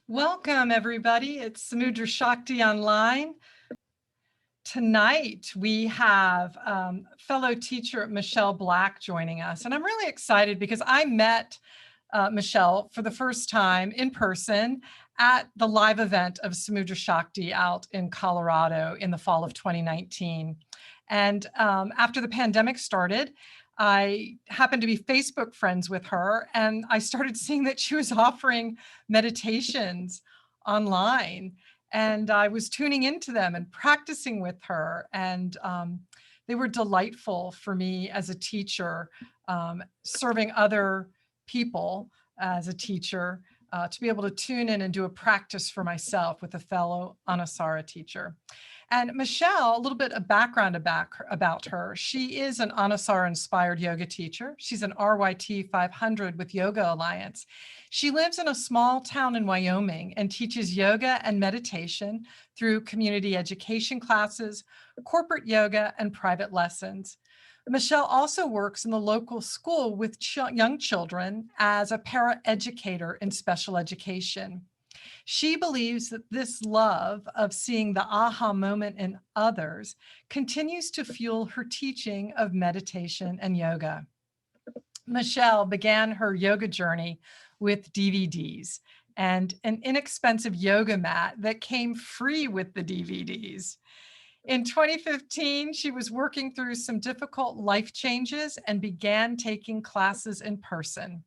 Welcome, everybody. It's Samudra Shakti Online. Tonight, we have fellow teacher Michelle Black joining us. And I'm really excited because I met Michelle for the first time in person at the live event of Samudra Shakti out in Colorado in the fall of 2019. And after the pandemic started, I happened to be Facebook friends with her, and I started seeing that she was offering meditations online. And I was tuning into them and practicing with her. And they were delightful for me as a teacher, serving other people as a teacher, to be able to tune in and do a practice for myself with a fellow Anusara teacher. And Michelle, a little bit of background about her. She is an Anusara-inspired yoga teacher. She's an RYT 500 with Yoga Alliance. She lives in a small town in Wyoming and teaches yoga and meditation through community education classes, corporate yoga, and private lessons. Michelle also works in the local school with young children as a para-educator in special education. She believes that this love of seeing the aha moment in others continues to fuel her teaching of meditation and yoga. Michelle began her yoga journey with DVDs and an inexpensive yoga mat that came free with the DVDs. In 2015, she was working through some difficult life changes and began taking classes in person.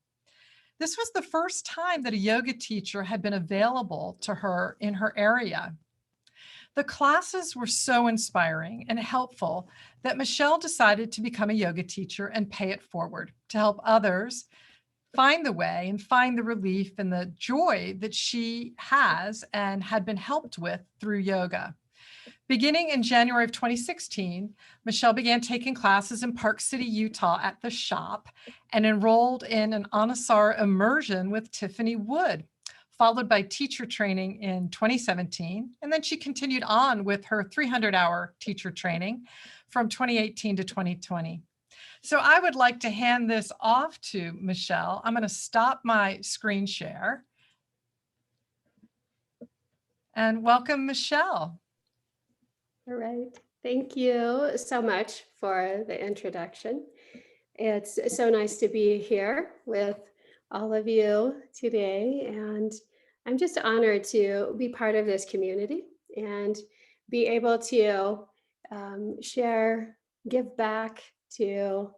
This was the first time that a yoga teacher had been available to her in her area. The classes were so inspiring and helpful that Michelle decided to become a yoga teacher and pay it forward to help others find the way and find the relief and the joy that she has and had been helped with through yoga. Beginning in January of 2016, Michelle began taking classes in Park City, Utah at the shop and enrolled in an Anusara immersion with Tiffany Wood, followed by teacher training in 2017. And then she continued on with her 300-hour teacher training from 2018 to 2020. So I would like to hand this off to Michelle. I'm going to stop my screen share. And welcome, Michelle. All right. Thank you so much for the introduction. It's so nice to be here with all of you today. And I'm just honored to be part of this community and be able to share, give back to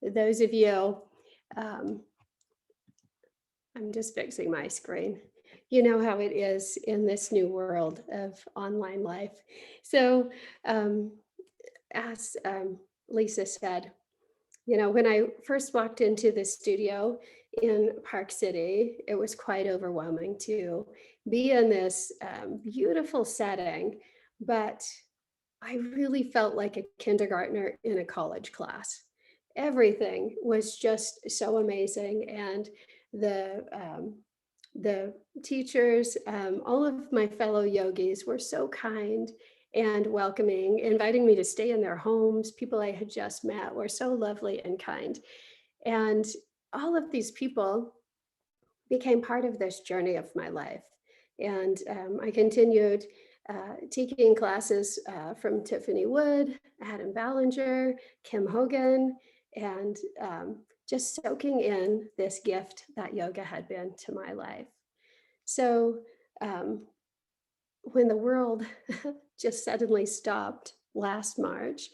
those of you. I'm just fixing my screen. You know how it is in this new world of online life. So as Lisa said, you know, when I first walked into the studio in Park City, it was quite overwhelming to be in this beautiful setting, but I really felt like a kindergartner in a college class. Everything was just so amazing, and the the teachers, all of my fellow yogis were so kind and welcoming, inviting me to stay in their homes. People I had just met were so lovely and kind. And all of these people became part of this journey of my life. And I continued taking classes from Tiffany Wood, Adam Ballinger, Kim Hogan, and just soaking in this gift that yoga had been to my life. So when the world just suddenly stopped last March,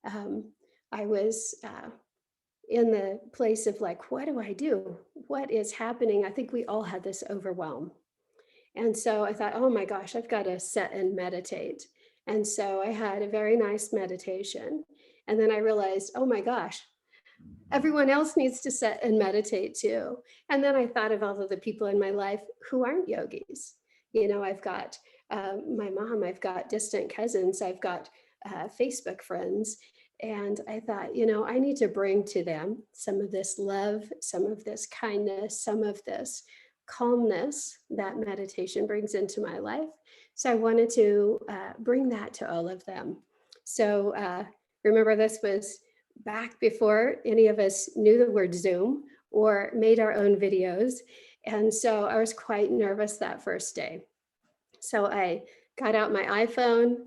I was in the place of like, what do I do? What is happening? I think we all had this overwhelm. And so I thought, oh my gosh, I've got to sit and meditate. And so I had a very nice meditation. And then I realized, oh my gosh, everyone else needs to sit and meditate too. And then I thought of all of the people in my life who aren't yogis. You know, I've got my mom, I've got distant cousins, I've got Facebook friends. And I thought, you know, I need to bring to them some of this love, some of this kindness, some of this calmness that meditation brings into my life. So I wanted to bring that to all of them. So remember, this was back before any of us knew the word Zoom or made our own videos. And so I was quite nervous that first day. So I got out my iPhone,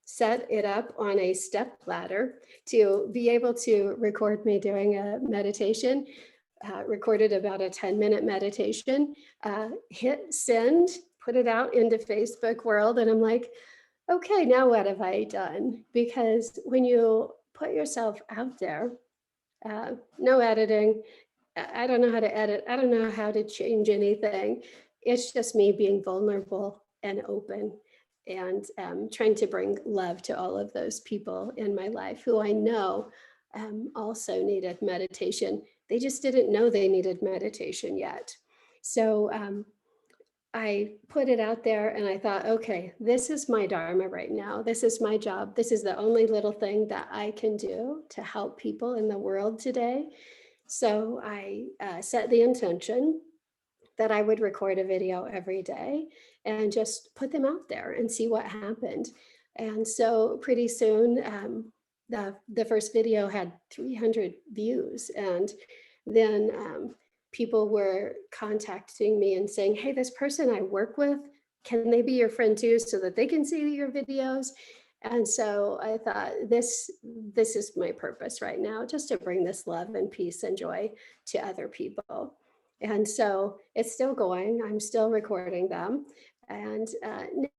set it up on a step ladder to be able to record me doing a meditation, recorded about a 10-minute meditation, hit send, put it out into Facebook world. And I'm like, okay, now what have I done? Because when you put yourself out there, no editing, I don't know how to edit. I don't know how to change anything. It's just me being vulnerable and open and trying to bring love to all of those people in my life who I know also needed meditation. They just didn't know they needed meditation yet. So I put it out there and I thought, okay, this is my Dharma right now. This is my job. This is the only little thing that I can do to help people in the world today. So I set the intention that I would record a video every day and just put them out there and see what happened. And so pretty soon, the first video had 300 views, and then people were contacting me and saying, "Hey, this person I work with, can they be your friend too, so that they can see your videos?" And so I thought, this is my purpose right now, just to bring this love and peace and joy to other people. And so it's still going. I'm still recording them. And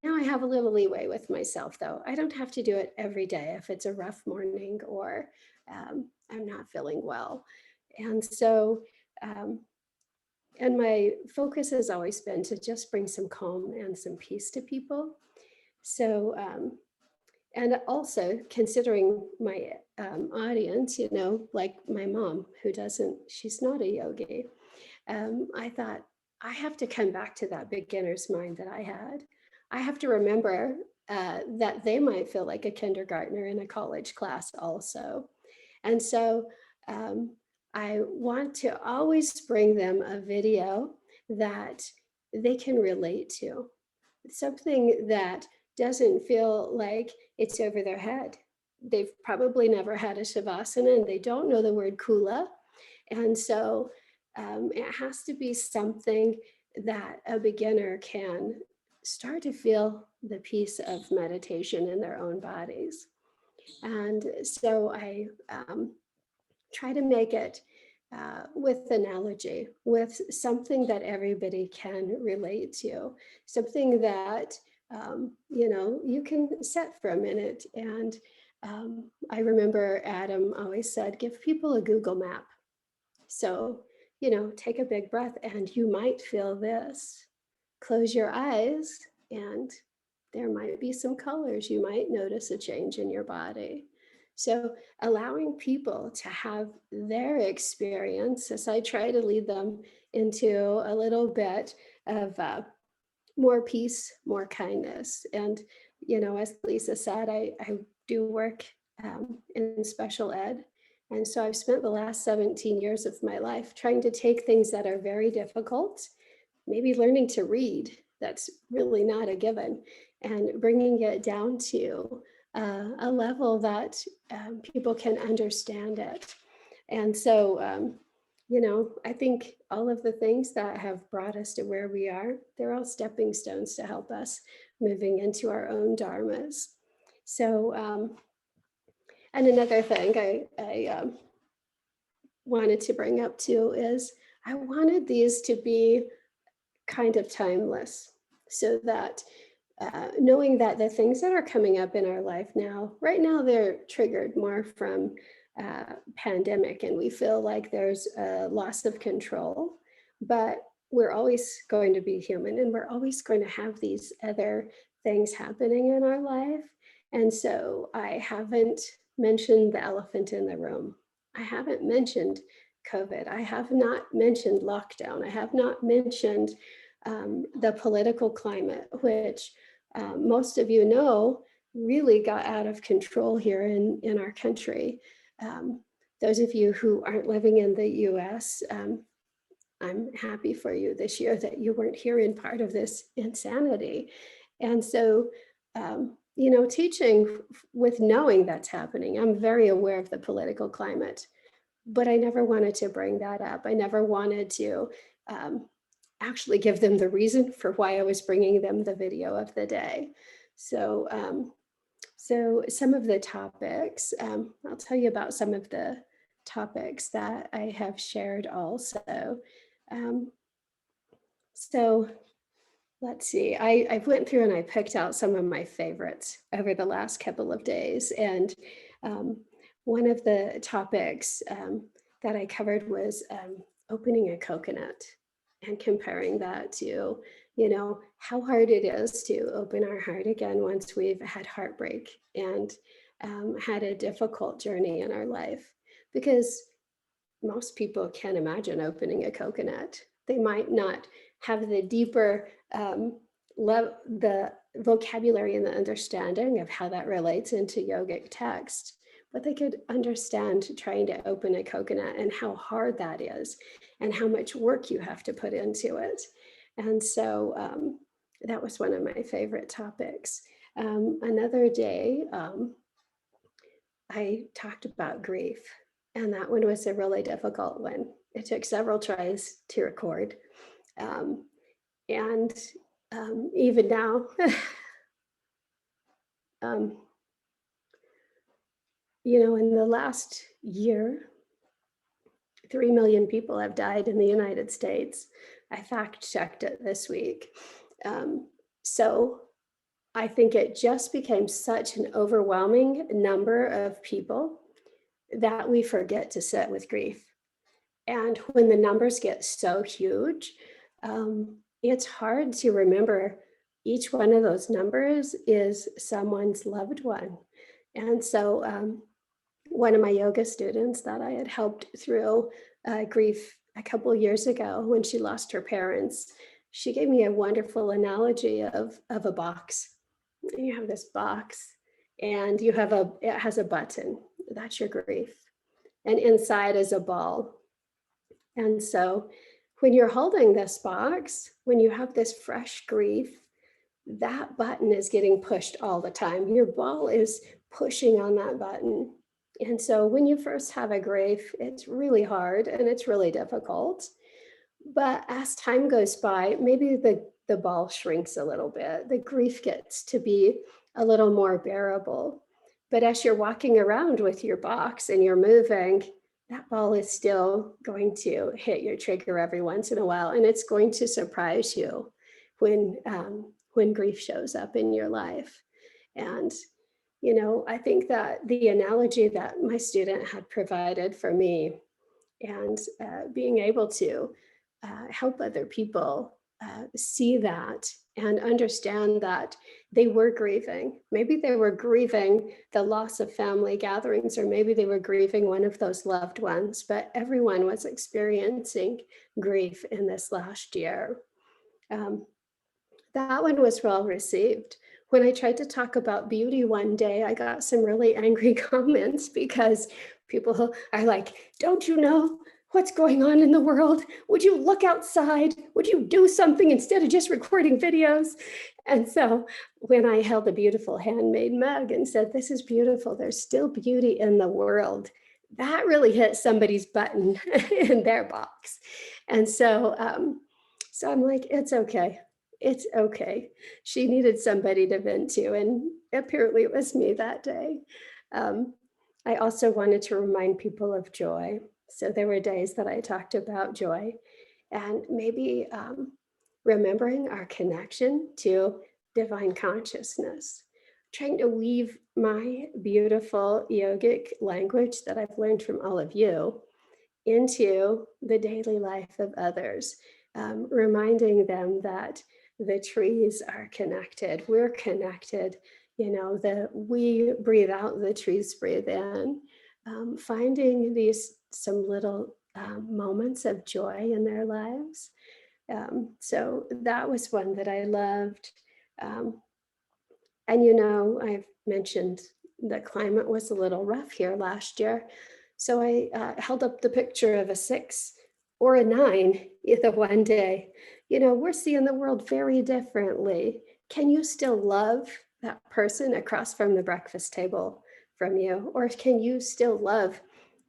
now I have a little leeway with myself, though. I don't have to do it every day if it's a rough morning or I'm not feeling well. And so, um, and my focus has always been to just bring some calm and some peace to people. So, and also considering my audience, like my mom, who doesn't, she's not a yogi. I thought, I have to come back to that beginner's mind that I had. I have to remember that they might feel like a kindergartner in a college class also. And so um, I want to always bring them a video that they can relate to, something that doesn't feel like it's over their head. They've probably never had a shavasana and they don't know the word kula. And so it has to be something that a beginner can start to feel the peace of meditation in their own bodies. And so I try to make it with analogy, with something that everybody can relate to, something that you can set for a minute. And I remember Adam always said, give people a Google map. So, take a big breath and you might feel this. Close your eyes and there might be some colors. You might notice a change in your body. So, allowing people to have their experience as I try to lead them into a little bit of more peace, more kindness. And, as Lisa said, I do work in special ed. And so I've spent the last 17 years of my life trying to take things that are very difficult, maybe learning to read, that's really not a given, and bringing it down to a level that people can understand it. And so, I think all of the things that have brought us to where we are, they're all stepping stones to help us moving into our own dharmas. So, and another thing I wanted to bring up too is I wanted these to be kind of timeless, so that knowing that the things that are coming up in our life now, right now, they're triggered more from pandemic, and we feel like there's a loss of control, but we're always going to be human and we're always going to have these other things happening in our life. And so I haven't mentioned the elephant in the room. I haven't mentioned COVID. I have not mentioned lockdown. I have not mentioned the political climate, which most of you know really got out of control here in our country. Those of you who aren't living in the US, I'm happy for you this year that you weren't here in part of this insanity. And so, teaching with knowing that's happening, I'm very aware of the political climate, but I never wanted to bring that up. I never wanted to actually give them the reason for why I was bringing them the video of the day. So, so some of the topics, I'll tell you about some of the topics that I have shared also. Um, so let's see, I went through and I picked out some of my favorites over the last couple of days. And um, one of the topics that I covered was opening a coconut and comparing that to, you know, how hard it is to open our heart again once we've had heartbreak and had a difficult journey in our life. Because most people can't imagine opening a coconut. They might not have the deeper the vocabulary and the understanding of how that relates into yogic text, but they could understand trying to open a coconut and how hard that is and how much work you have to put into it. And so that was one of my favorite topics. Another day, I talked about grief, and that one was a really difficult one. It took several tries to record. Um, and even now, um, you know, in the last year, 3 million people have died in the United States. I fact checked it this week. So I think it just became such an overwhelming number of people that we forget to sit with grief. And when the numbers get so huge, it's hard to remember each one of those numbers is someone's loved one. And so one of my yoga students that I had helped through grief a couple years ago when she lost her parents, she gave me a wonderful analogy of a box. You have this box and it has a button. That's your grief. And inside is a ball. And so when you're holding this box, when you have this fresh grief, that button is getting pushed all the time. Your ball is pushing on that button. And so when you first have a grief, it's really hard and it's really difficult. But as time goes by, maybe the ball shrinks a little bit. The grief gets to be a little more bearable. But as you're walking around with your box and you're moving, that ball is still going to hit your trigger every once in a while. And it's going to surprise you when grief shows up in your life. And, you know, I think that the analogy that my student had provided for me and being able to help other people see that and understand that they were grieving. Maybe they were grieving the loss of family gatherings, or maybe they were grieving one of those loved ones, but everyone was experiencing grief in this last year. That one was well received. When I tried to talk about beauty one day, I got some really angry comments because people are like, don't you know what's going on in the world? Would you look outside? Would you do something instead of just recording videos? And so when I held a beautiful handmade mug and said, this is beautiful, there's still beauty in the world, that really hit somebody's button in their box. And so, so I'm like, it's okay. It's okay. She needed somebody to vent to, and apparently it was me that day. I also wanted to remind people of joy. So there were days that I talked about joy and maybe remembering our connection to divine consciousness, trying to weave my beautiful yogic language that I've learned from all of you into the daily life of others, reminding them that the trees are connected, we're connected, you know, that we breathe out, the trees breathe in, finding these some little moments of joy in their lives. So that was one that I loved. And, you know, I've mentioned the climate was a little rough here last year. So I held up the picture of a 6 or a 9 either one day. You know, we're seeing the world very differently. Can you still love that person across from the breakfast table from you? Or can you still love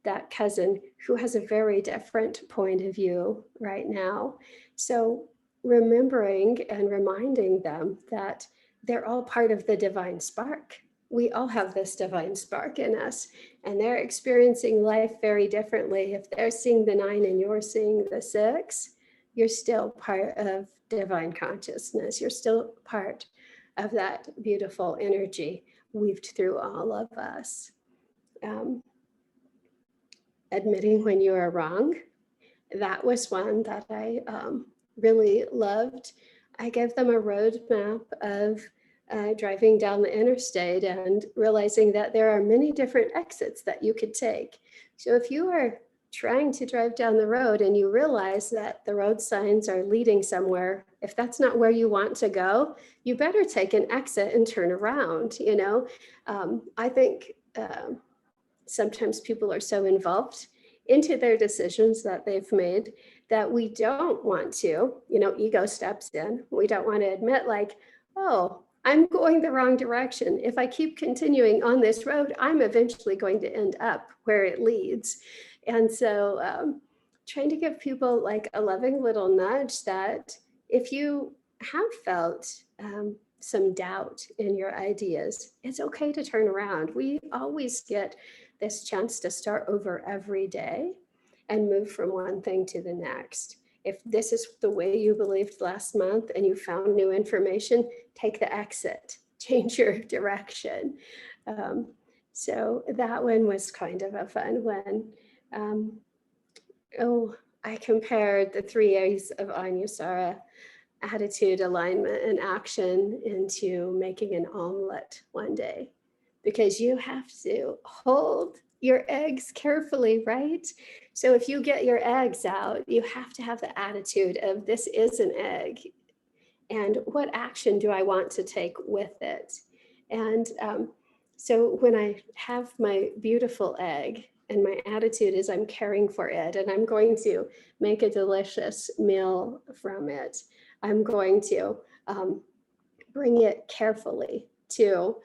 that cousin who has a very different point of view right now. So remembering and reminding them that they're all part of the divine spark. We all have this divine spark in us, and they're experiencing life very differently. If they're seeing the 9 and you're seeing the 6, you're still part of divine consciousness. You're still part of that beautiful energy weaved through all of us. Admitting when you are wrong, that was one that I really loved. I gave them a roadmap of driving down the interstate and realizing that there are many different exits that you could take. So if you are trying to drive down the road and you realize that the road signs are leading somewhere, if that's not where you want to go, you better take an exit and turn around. I think sometimes people are so involved into their decisions that they've made that we don't want to, ego steps in. We don't want to admit like, oh, I'm going the wrong direction. If I keep continuing on this road, I'm eventually going to end up where it leads. And so trying to give people like a loving little nudge that if you have felt some doubt in your ideas, it's okay to turn around. We always get this chance to start over every day and move from one thing to the next. If this is the way you believed last month and you found new information, take the exit, change your direction. So that one was kind of a fun one. I compared the 3 A's of Anusara: attitude, alignment, and action into making an omelet one day, because you have to hold your eggs carefully, right? So if you get your eggs out, you have to have the attitude of this is an egg, and what action do I want to take with it? And so when I have my beautiful egg, and my attitude is I'm caring for it, and I'm going to make a delicious meal from it, I'm going to bring it carefully to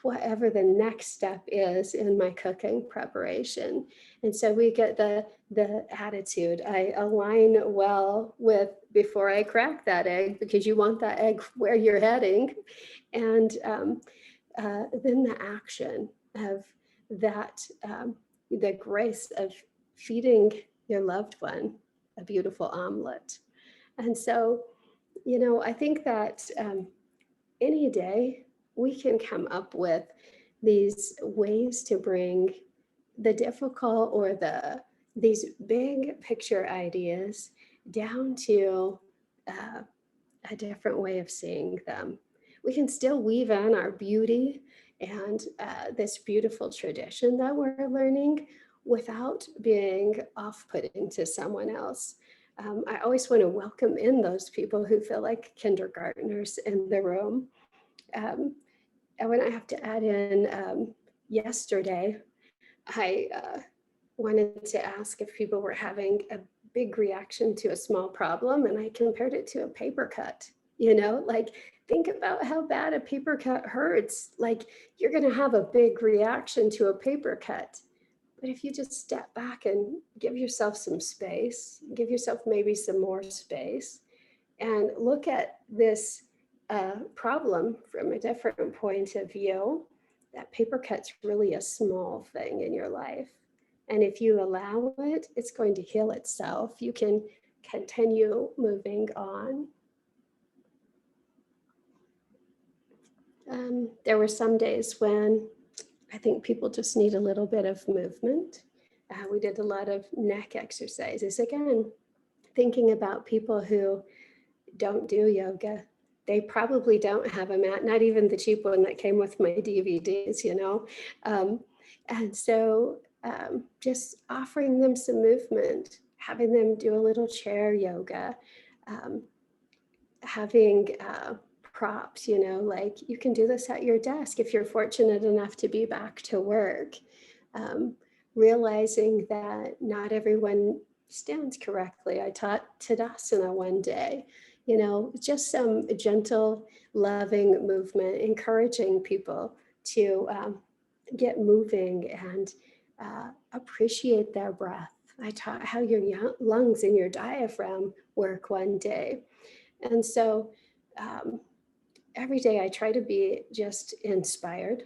whatever the next step is in my cooking preparation. And so we get the attitude. I align well with before I crack that egg, because you want that egg where you're heading. And then the action of that, the grace of feeding your loved one a beautiful omelet. And so, I think that any day we can come up with these ways to bring the difficult or these big picture ideas down to a different way of seeing them. We can still weave in our beauty and this beautiful tradition that we're learning without being off-putting to someone else. I always want to welcome in those people who feel like kindergartners in the room. And when I have to add in, yesterday, I wanted to ask if people were having a big reaction to a small problem, and I compared it to a paper cut. Like, think about how bad a paper cut hurts. Like, you're going to have a big reaction to a paper cut. But if you just step back and give yourself some space, give yourself maybe some more space, and look at this problem from a different point of view, that paper cut's really a small thing in your life. And if you allow it, it's going to heal itself. You can continue moving on. There were some days when I think people just need a little bit of movement. We did a lot of neck exercises. Again, thinking about people who don't do yoga. They probably don't have a mat, not even the cheap one that came with my DVDs, and so just offering them some movement, having them do a little chair yoga, having props, like you can do this at your desk if you're fortunate enough to be back to work. Realizing that not everyone stands correctly. I taught Tadasana one day, just some gentle, loving movement, encouraging people to get moving and appreciate their breath. I taught how your lungs and your diaphragm work one day. And so um, every day I try to be just inspired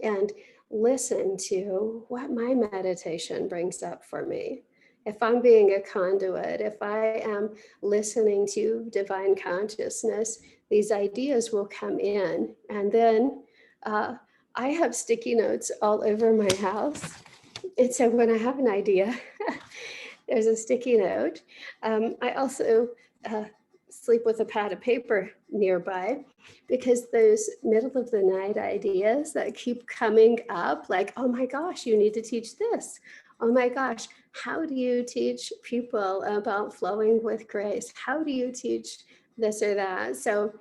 and listen to what my meditation brings up for me. If I'm being a conduit, if I am listening to divine consciousness, these ideas will come in. And then I have sticky notes all over my house. And so when I have an idea, there's a sticky note. I also uh, sleep with a pad of paper nearby because those middle of the night ideas that keep coming up, like, oh my gosh, you need to teach this. Oh my gosh, how do you teach people about flowing with grace? How do you teach this or that? So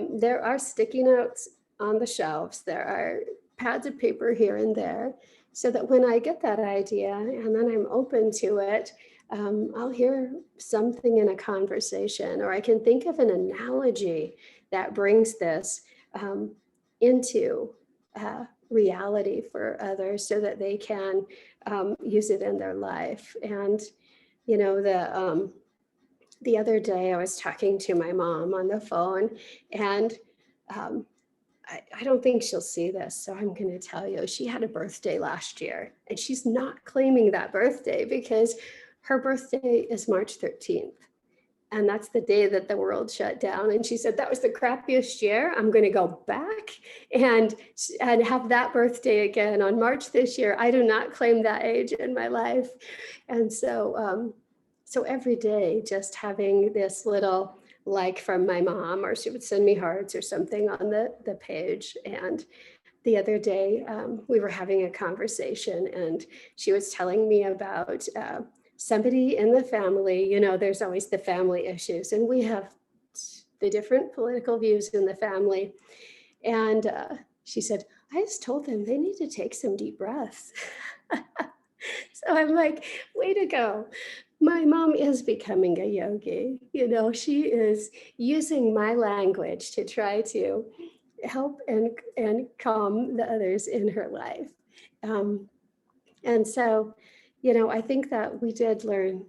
there are sticky notes on the shelves. There are pads of paper here and there, so that when I get that idea and then I'm open to it, I'll hear something in a conversation, or I can think of an analogy that brings this into reality for others so that they can use it in their life. And, you know, the other day I was talking to my mom on the phone, and um, I don't think she'll see this, so I'm going to tell you. She had a birthday last year, and she's not claiming that birthday because her birthday is March 13th. And that's the day that the world shut down. And she said, that was the crappiest year. I'm going to go back and have that birthday again on March this year. I do not claim that age in my life. And so every day, just having this little like from my mom, or she would send me hearts or something on the page. And the other day, we were having a conversation, and she was telling me about somebody in the family. You know, there's always the family issues, and we have the different political views in the family. And she said, I just told them they need to take some deep breaths. So I'm like, way to go. My mom is becoming a yogi. You know, she is using my language to try to help and calm the others in her life. Um, and so, you know, I think that we did learn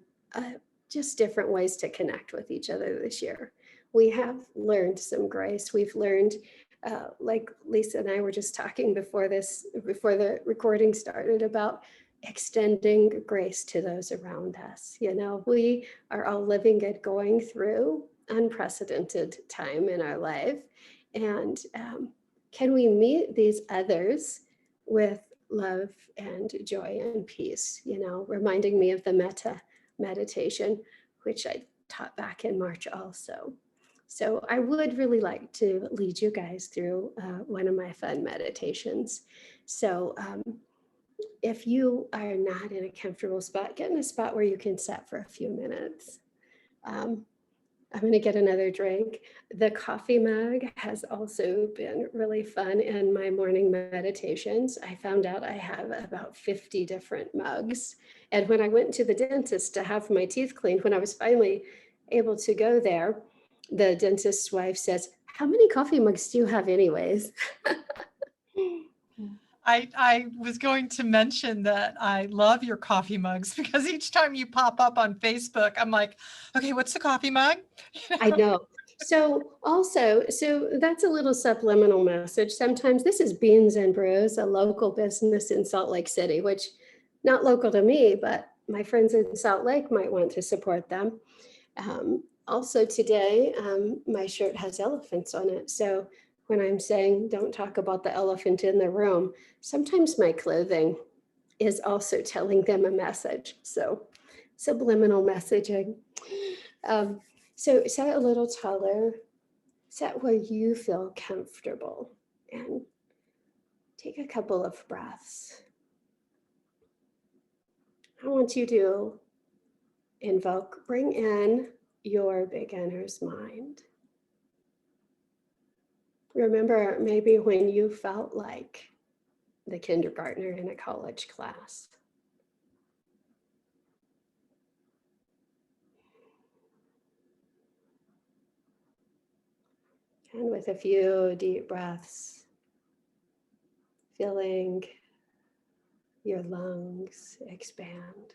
just different ways to connect with each other this year. We have learned some grace. We've learned, like Lisa and I were just talking before the recording started, about extending grace to those around us. You know, we are all living it, going through unprecedented time in our life. And can we meet these others with love and joy and peace? You know, reminding me of the metta meditation, which I taught back in March also. So I would really like to lead you guys through one of my fun meditations. So if you are not in a comfortable spot, get in a spot where you can sit for a few minutes. I'm going to get another drink. The coffee mug has also been really fun in my morning meditations. I found out I have about 50 different mugs. And when I went to the dentist to have my teeth cleaned, when I was finally able to go there, the dentist's wife says, how many coffee mugs do you have anyways? I was going to mention that I love your coffee mugs because each time you pop up on Facebook, I'm like, okay, what's the coffee mug? I know. So that's a little subliminal message. Sometimes this is Beans and Brews, a local business in Salt Lake City, which not local to me, but my friends in Salt Lake might want to support them. Also today, my shirt has elephants on it. So when I'm saying don't talk about the elephant in the room, sometimes my clothing is also telling them a message. So subliminal messaging. Um, so sit a little taller, sit where you feel comfortable, and take a couple of breaths. I want you to bring in your beginner's mind. Remember maybe when you felt like the kindergartner in a college class. And with a few deep breaths, feeling your lungs expand.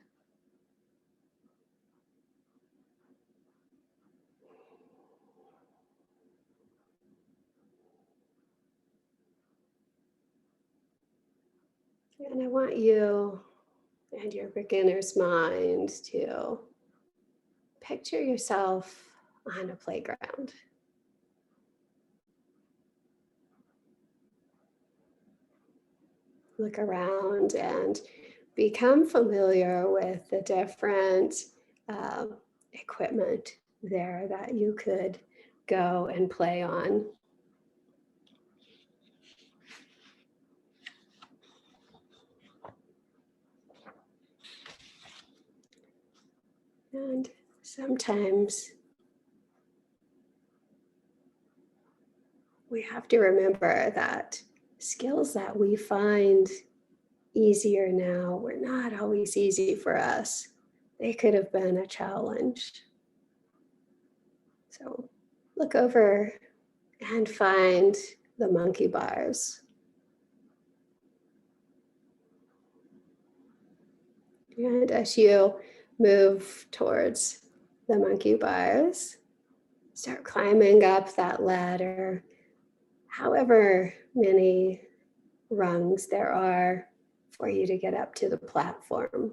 And I want you and your beginner's mind to picture yourself on a playground. Look around and become familiar with the different uh, equipment there that you could go and play on. And sometimes we have to remember that skills that we find easier now were not always easy for us. They could have been a challenge. So look over and find the monkey bars. And as you move towards the monkey bars, start climbing up that ladder, however many rungs there are for you to get up to the platform.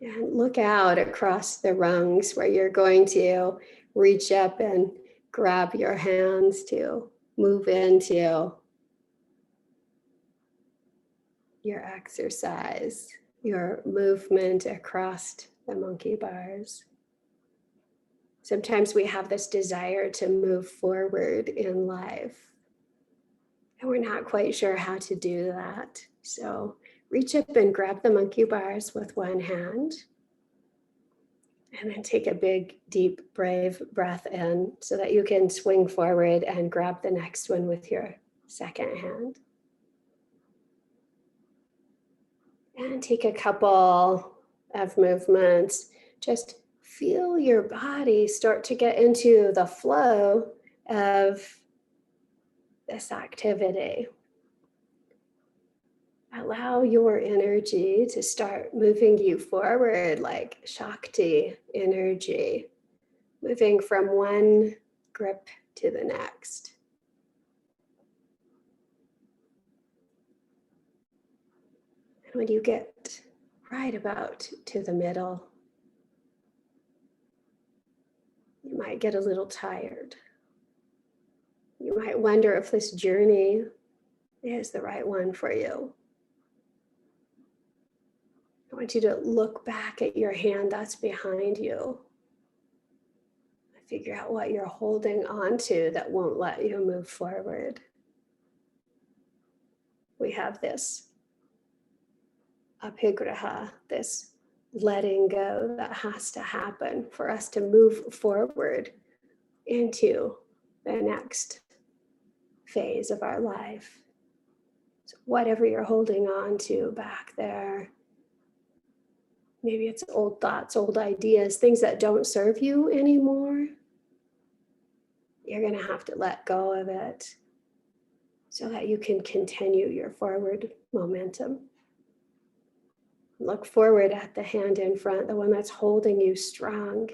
And look out across the rungs where you're going to reach up and grab your hands to move into your exercise, your movement across the monkey bars. Sometimes we have this desire to move forward in life, and we're not quite sure how to do that. So reach up and grab the monkey bars with one hand, and then take a big, deep, brave breath in so that you can swing forward and grab the next one with your second hand. And take a couple of movements. Just feel your body start to get into the flow of this activity. Allow your energy to start moving you forward like Shakti energy, moving from one grip to the next. And when you get right about to the middle, you might get a little tired. You might wonder if this journey is the right one for you. I want you to look back at your hand that's behind you. Figure out what you're holding on to that won't let you move forward. We have this aphigraha, this letting go that has to happen for us to move forward into the next phase of our life. So whatever you're holding on to back there, maybe it's old thoughts, old ideas, things that don't serve you anymore. You're going to have to let go of it so that you can continue your forward momentum. Look forward at the hand in front, the one that's holding you strong,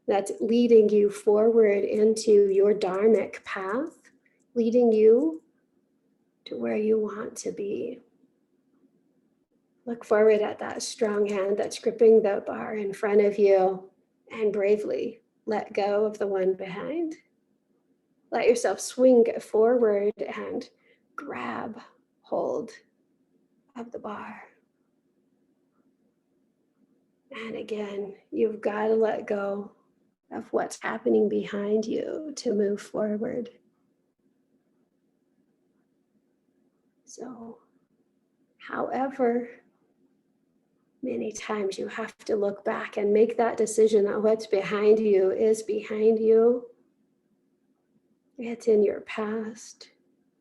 that's leading you forward into your dharmic path, leading you to where you want to be. Look forward at that strong hand that's gripping the bar in front of you, and bravely let go of the one behind. Let yourself swing forward and grab hold of the bar. And again, you've got to let go of what's happening behind you to move forward. So, however many times you have to look back and make that decision that what's behind you is behind you, it's in your past,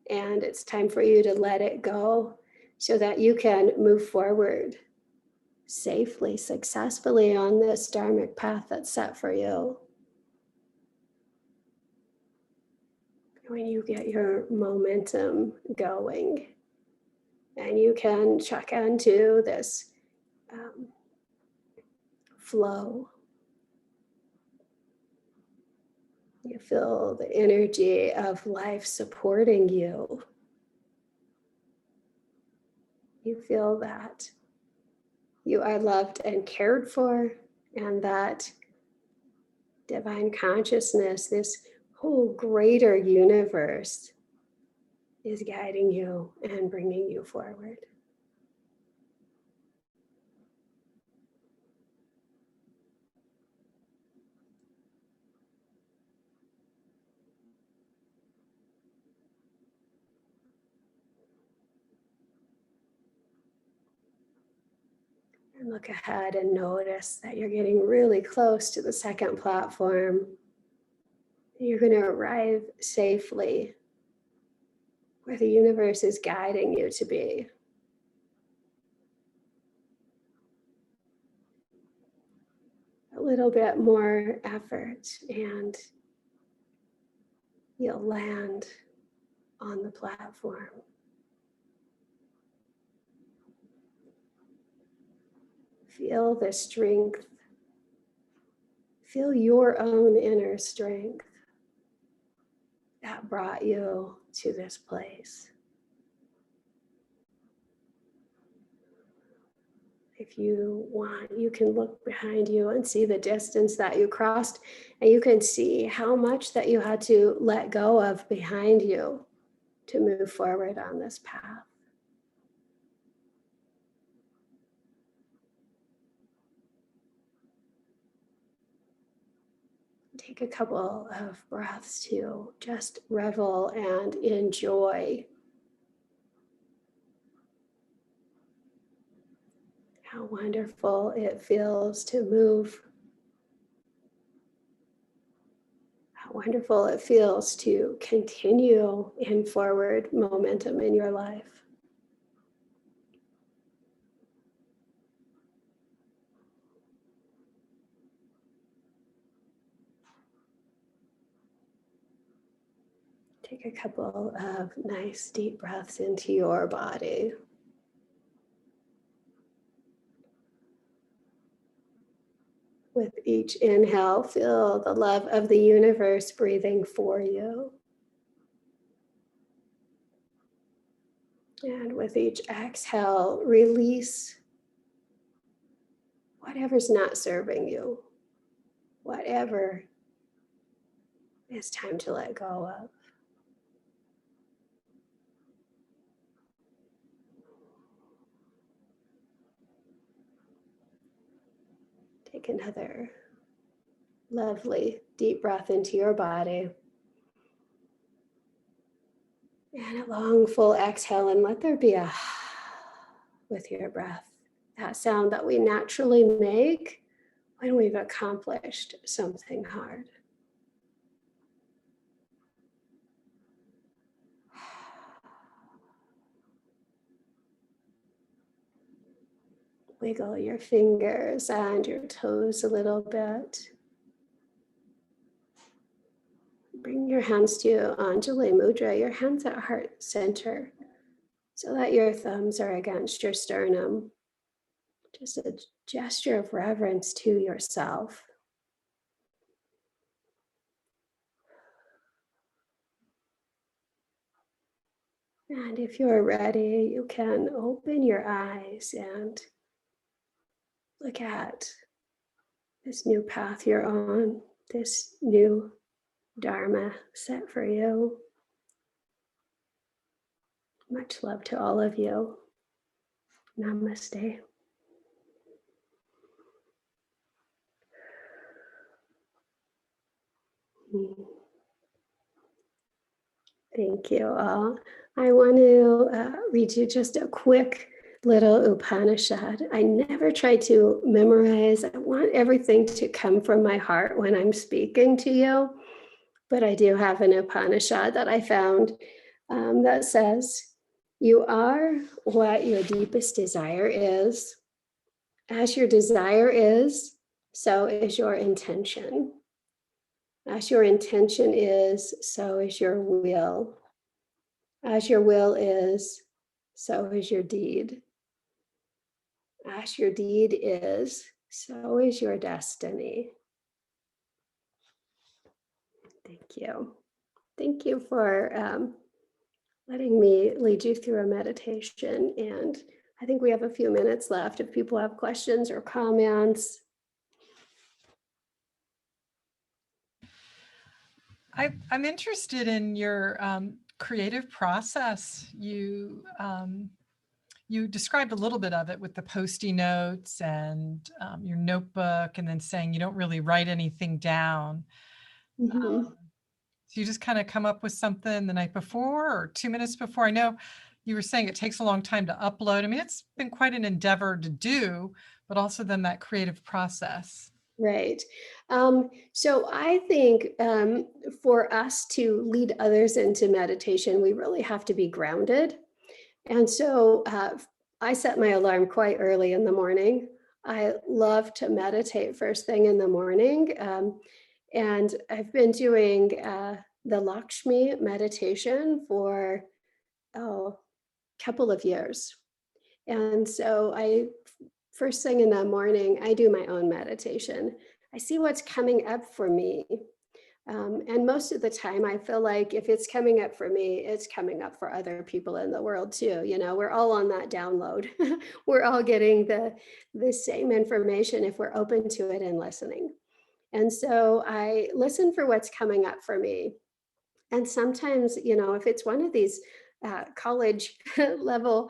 and it's time for you to let it go so that you can move forward safely, successfully on this dharmic path that's set for you. when you get your momentum going and you can check into this flow. You feel the energy of life supporting you. You feel that you are loved and cared for, and that divine consciousness, this whole greater universe, is guiding you and bringing you forward. And look ahead and notice that you're getting really close to the second platform. You're going to arrive safely where the universe is guiding you to be. A little bit more effort and you'll land on the platform. Feel the strength. Feel your own inner strength that brought you to this place. If you want, you can look behind you and see the distance that you crossed, and you can see how much that you had to let go of behind you to move forward on this path. Take a couple of breaths to just revel and enjoy how wonderful it feels to move. How wonderful it feels to continue in forward momentum in your life. Take a couple of nice deep breaths into your body. With each inhale, feel the love of the universe breathing for you. And with each exhale, release whatever's not serving you, whatever is time to let go of. Take another lovely deep breath into your body. And a long, full exhale, and let there be a with your breath. That sound that we naturally make when we've accomplished something hard. Wiggle your fingers and your toes a little bit. Bring your hands to Anjali Mudra, your hands at heart center, so that your thumbs are against your sternum. Just a gesture of reverence to yourself. And if you're ready, you can open your eyes and look at this new path you're on, this new Dharma set for you. Much love to all of you. Namaste. Thank you all. I want to read you just a quick little Upanishad. I never try to memorize. I want everything to come from my heart when I'm speaking to you. But I do have an Upanishad that I found that says, "You are what your deepest desire is. As your desire is, so is your intention. As your intention is, so is your will. As your will is, so is your deed. As your deed is, so is your destiny. Thank you. Thank you for letting me lead you through a meditation. And I think we have a few minutes left if people have questions or comments. I'm interested in your creative process. You described a little bit of it with the Post-it notes and your notebook, and then saying you don't really write anything down. Mhm. So you just kind of come up with something the night before or 2 minutes before. I know you were saying it takes a long time to upload. I mean, it's been quite an endeavor to do, but also then that creative process. Right. So I think for us to lead others into meditation, we really have to be grounded. And so I set my alarm quite early in the morning. I love to meditate first thing in the morning. And I've been doing the Lakshmi meditation for, oh, a couple of years. And so first thing in the morning, I do my own meditation. I see what's coming up for me. And most of the time, I feel like if it's coming up for me, it's coming up for other people in the world too. You know, we're all on that download. We're all getting the same information if we're open to it and listening. And so I listen for what's coming up for me. And sometimes, you know, if it's one of these college level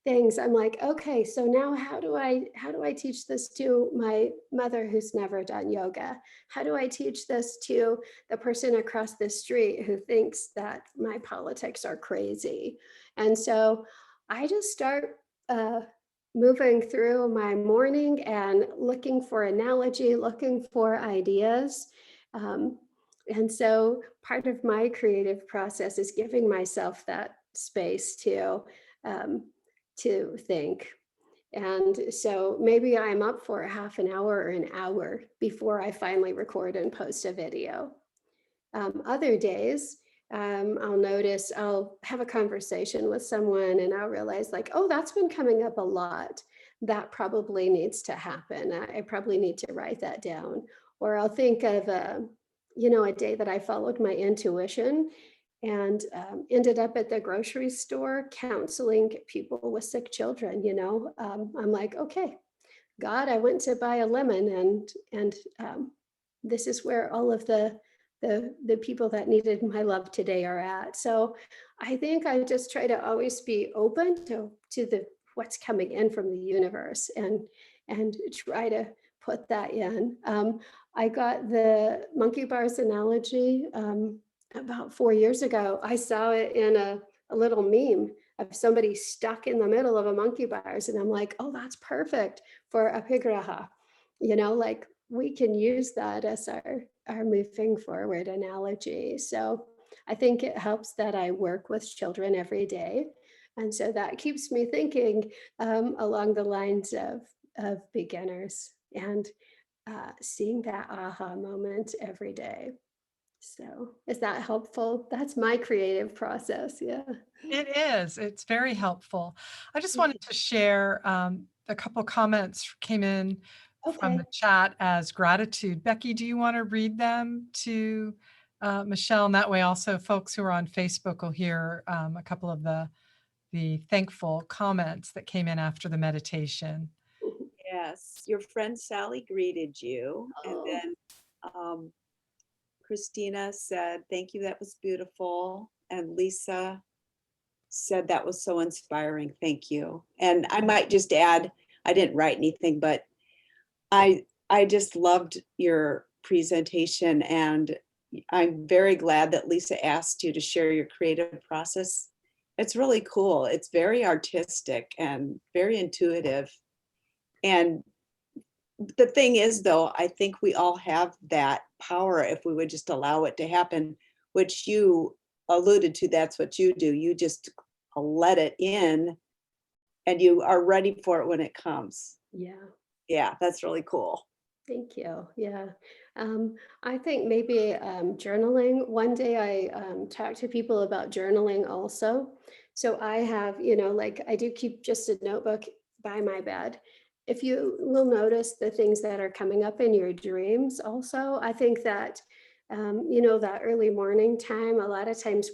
things, I'm like, okay, so now how do I teach this to my mother who's never done yoga? How do I teach this to the person across the street who thinks that my politics are crazy? And so I just start moving through my morning and looking for analogy, looking for ideas. Um, and so part of my creative process is giving myself that space um, to think. And so maybe I'm up for a half an hour or an hour before I finally record and post a video. Other days, I'll have a conversation with someone and I'll realize like, oh, that's been coming up a lot. That probably needs to happen. I probably need to write that down. Or I'll think of a day that I followed my intuition and ended up at the grocery store counseling people with sick children. I'm like, okay, God, I went to buy a lemon, and this is where all of the people that needed my love today are at. So I think I just try to always be open to the what's coming in from the universe and try to put that in. I got the monkey bars analogy about 4 years ago. I saw it in a little meme of somebody stuck in the middle of a monkey bars, and I'm like, oh, that's perfect for apigraha. Like we can use that as our moving forward analogy. So I think it helps that I work with children every day. And so that keeps me thinking along the lines of beginners and seeing that aha moment every day. So is that helpful? That's my creative process. Yeah. It is. It's very helpful. I just wanted to share a couple comments came in from the Okay. chat as gratitude. Becky, do you want to read them to Michelle? And that way also folks who are on Facebook will hear a couple of the thankful comments that came in after the meditation. Yes, your friend Sally greeted you, and Oh, then Christina said, "Thank you, that was beautiful." And Lisa said that was so inspiring. Thank you. And I might just add, I didn't write anything, but I just loved your presentation, and I'm very glad that Lisa asked you to share your creative process. It's really cool. It's very artistic and very intuitive. And the thing is, though, I think we all have that power if we would just allow it to happen, which you alluded to. That's what you do. You just let it in and you are ready for it when it comes. yeah. Yeah, that's really cool. Thank you. Yeah. I think maybe journaling. One day I talked to people about journaling also. So I have, like I do keep just a notebook by my bed. If you will notice the things that are coming up in your dreams also, I think that, that early morning time, a lot of times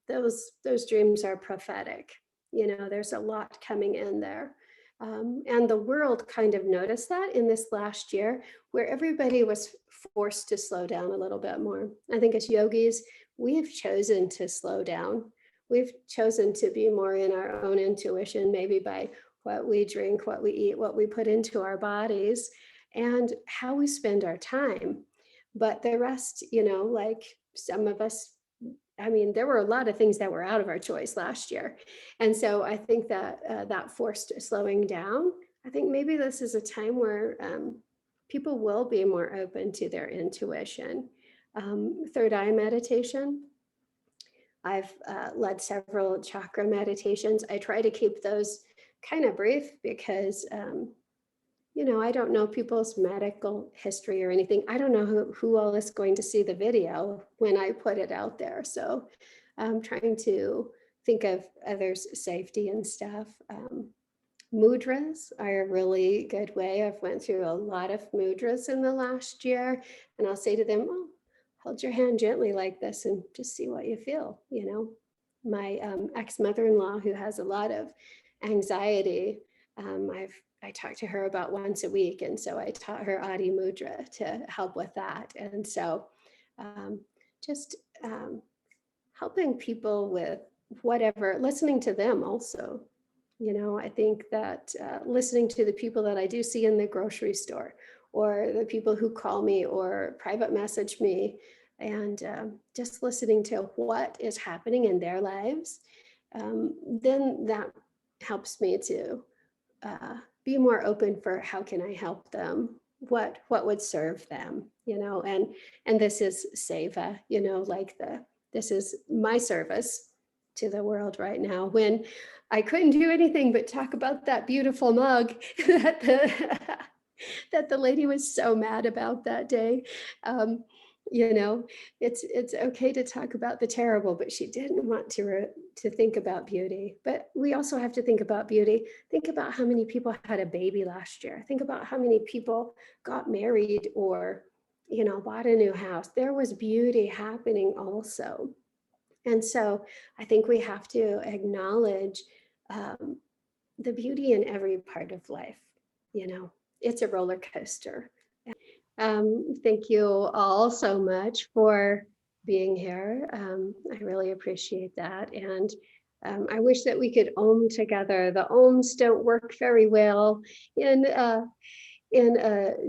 those dreams are prophetic. There's a lot coming in there. And the world kind of noticed that in this last year where everybody was forced to slow down a little bit more. I think as yogis, we have chosen to slow down. We've chosen to be more in our own intuition, maybe by what we drink, what we eat, what we put into our bodies, and how we spend our time. But the rest, like some of us, I mean, there were a lot of things that were out of our choice last year. And so I think that that forced slowing down. I think maybe this is a time where people will be more open to their intuition. Third eye meditation. I've led several chakra meditations. I try to keep those kind of brief because, I don't know people's medical history or anything. I don't know who all is going to see the video when I put it out there. So I'm trying to think of others' safety and stuff. Mudras are a really good way. I've went through a lot of mudras in the last year, and I'll say to them, "Oh, hold your hand gently like this and just see what you feel." My ex-mother-in-law, who has a lot of anxiety, I talk to her about once a week, and so I taught her Adi Mudra to help with that. And so, um, just helping people with whatever, listening to them also. I think that listening to the people that I do see in the grocery store or the people who call me or private message me, and just listening to what is happening in their lives, then that helps me to be more open for how can I help them, what would serve them, and this is seva, this is my service to the world right now, when I couldn't do anything but talk about that beautiful mug that the that the lady was so mad about that day. Um, it's okay to talk about the terrible, but she didn't want to think about beauty. But we also have to think about beauty. Think about how many people had a baby last year. Think about how many people got married or bought a new house. There was beauty happening also. And so I think we have to acknowledge um, the beauty in every part of life. It's a roller coaster. Thank you all so much for being here. I really appreciate that. And I wish that we could Om together. The Oms don't work very well in a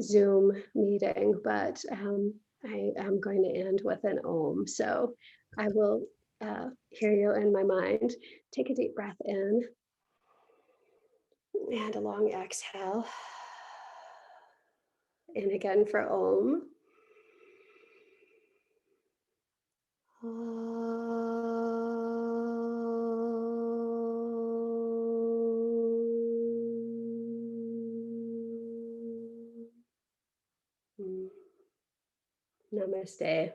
Zoom meeting, but I am going to end with an Om. So I will hear you in my mind. Take a deep breath in and a long exhale. And again for Om. Namaste.